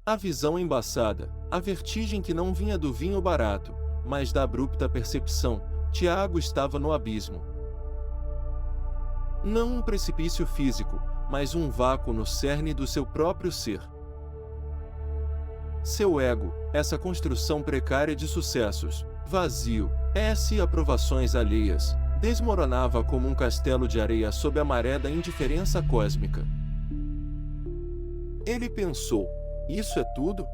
A visão embaçada, a vertigem que não vinha do vinho barato, mas da abrupta percepção, Tiago estava no abismo. Não um precipício físico, mas um vácuo no cerne do seu próprio ser. Seu ego, essa construção precária de sucessos, vazio, e aprovações alheias, desmoronava como um castelo de areia sob a maré da indiferença cósmica. Ele pensou: isso é tudo?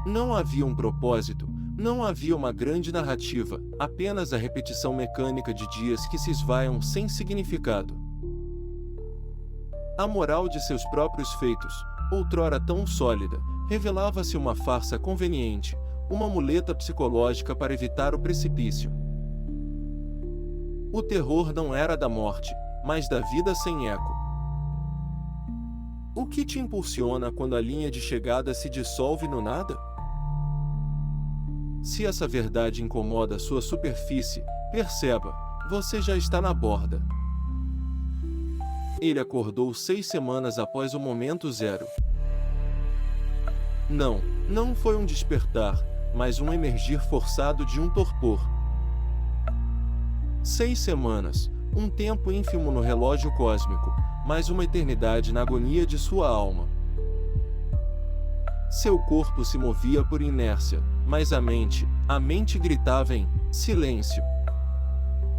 Não havia um propósito, não havia uma grande narrativa, apenas a repetição mecânica de dias que se esvaiam sem significado. A moral de seus próprios feitos, outrora tão sólida, revelava-se uma farsa conveniente, uma muleta psicológica para evitar o precipício. O terror não era da morte, mas da vida sem eco. O que te impulsiona quando a linha de chegada se dissolve no nada? Se essa verdade incomoda sua superfície, perceba, você já está na borda. Ele acordou 6 semanas após o momento zero. Não foi um despertar, mas um emergir forçado de um torpor. 6 semanas, um tempo ínfimo no relógio cósmico, mas uma eternidade na agonia de sua alma. Seu corpo se movia por inércia, mas a mente gritava em silêncio.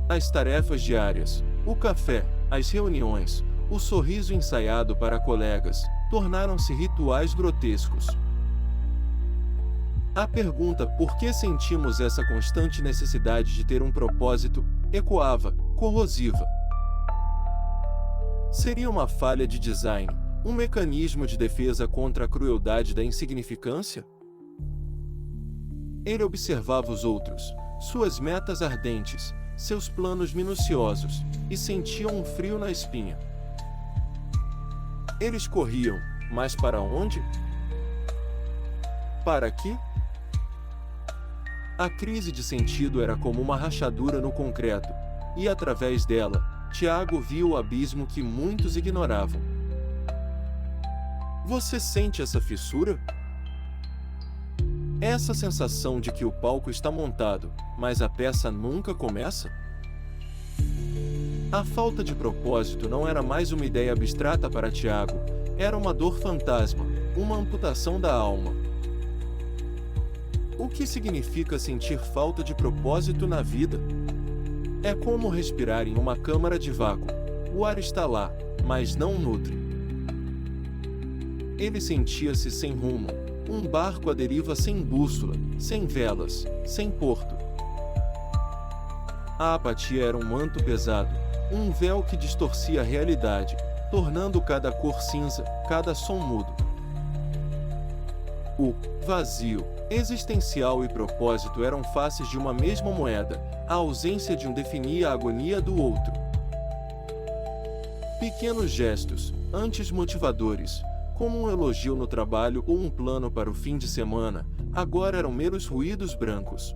As tarefas diárias, o café, as reuniões, o sorriso ensaiado para colegas, tornaram-se rituais grotescos. A pergunta por que sentimos essa constante necessidade de ter um propósito, ecoava, corrosiva. Seria uma falha de design, um mecanismo de defesa contra a crueldade da insignificância? Ele observava os outros, suas metas ardentes, seus planos minuciosos, e sentia um frio na espinha. Eles corriam, mas para onde? Para quê? A crise de sentido era como uma rachadura no concreto, e através dela, Tiago viu o abismo que muitos ignoravam. Você sente essa fissura? Essa sensação de que o palco está montado, mas a peça nunca começa? A falta de propósito não era mais uma ideia abstrata para Tiago, era uma dor fantasma, uma amputação da alma. O que significa sentir falta de propósito na vida? É como respirar em uma câmara de vácuo. O ar está lá, mas não nutre. Ele sentia-se sem rumo, um barco à deriva sem bússola, sem velas, sem porto. A apatia era um manto pesado, um véu que distorcia a realidade, tornando cada cor cinza, cada som mudo. O vazio, existencial e propósito eram faces de uma mesma moeda, a ausência de um definia a agonia do outro. Pequenos gestos, antes motivadores, como um elogio no trabalho ou um plano para o fim de semana, agora eram meros ruídos brancos.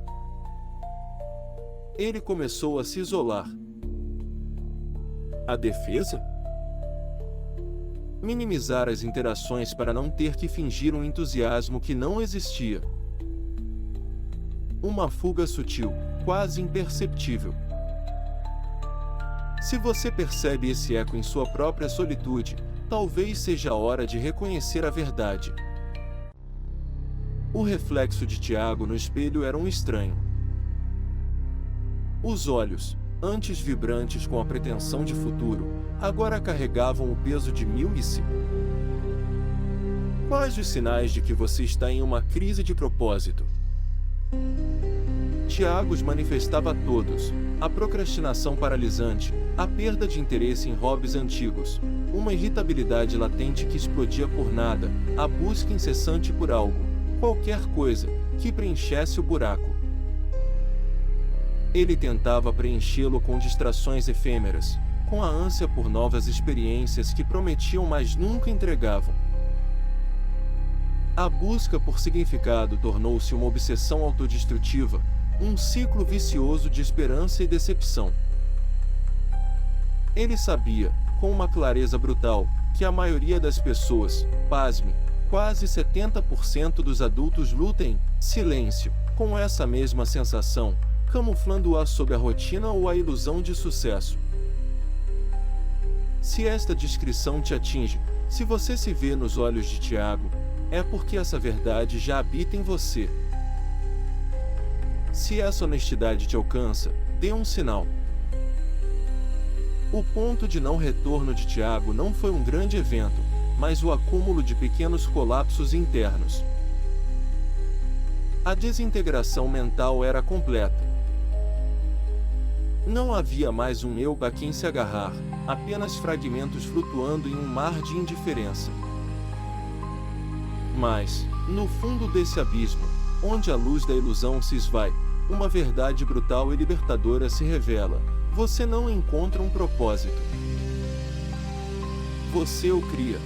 Ele começou a se isolar. A defesa? Minimizar as interações para não ter que fingir um entusiasmo que não existia. Uma fuga sutil, quase imperceptível. Se você percebe esse eco em sua própria solitude, talvez seja a hora de reconhecer a verdade. O reflexo de Tiago no espelho era um estranho. Os olhos, antes vibrantes com a pretensão de futuro, agora carregavam o peso de 1005. Quais os sinais de que você está em uma crise de propósito? Tiago os manifestava a todos: a procrastinação paralisante, a perda de interesse em hobbies antigos, uma irritabilidade latente que explodia por nada, a busca incessante por algo, qualquer coisa, que preenchesse o buraco. Ele tentava preenchê-lo com distrações efêmeras, com a ânsia por novas experiências que prometiam mas nunca entregavam. A busca por significado tornou-se uma obsessão autodestrutiva, um ciclo vicioso de esperança e decepção. Ele sabia, com uma clareza brutal, que a maioria das pessoas, pasme, Quase 70% dos adultos lutam em silêncio com essa mesma sensação, camuflando-a sob a rotina ou a ilusão de sucesso. Se esta descrição te atinge, se você se vê nos olhos de Tiago, é porque essa verdade já habita em você. Se essa honestidade te alcança, dê um sinal. O ponto de não retorno de Tiago não foi um grande evento, mas o acúmulo de pequenos colapsos internos. A desintegração mental era completa. Não havia mais um eu a quem se agarrar, apenas fragmentos flutuando em um mar de indiferença. Mas, no fundo desse abismo, onde a luz da ilusão se esvai, uma verdade brutal e libertadora se revela. Você não encontra um propósito. Você o cria.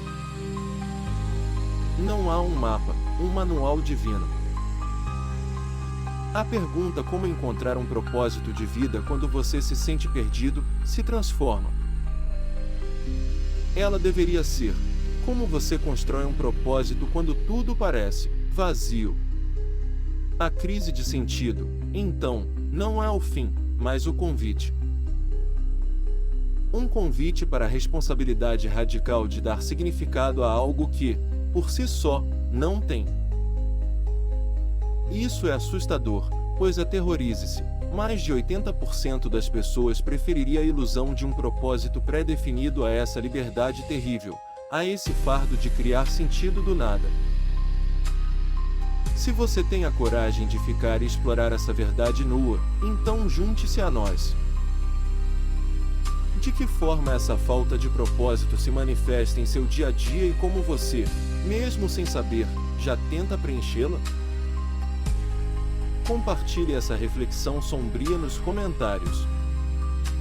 Não há um mapa, um manual divino. A pergunta como encontrar um propósito de vida quando você se sente perdido, se transforma. Ela deveria ser: como você constrói um propósito quando tudo parece vazio? A crise de sentido, então, não é o fim, mas o convite. Um convite para a responsabilidade radical de dar significado a algo que, por si só, não tem. Isso é assustador, pois aterrorize-se. Mais de 80% das pessoas preferiria a ilusão de um propósito pré-definido a essa liberdade terrível, a esse fardo de criar sentido do nada. Se você tem a coragem de ficar e explorar essa verdade nua, então junte-se a nós. De que forma essa falta de propósito se manifesta em seu dia a dia e como você, mesmo sem saber, já tenta preenchê-la? Compartilhe essa reflexão sombria nos comentários.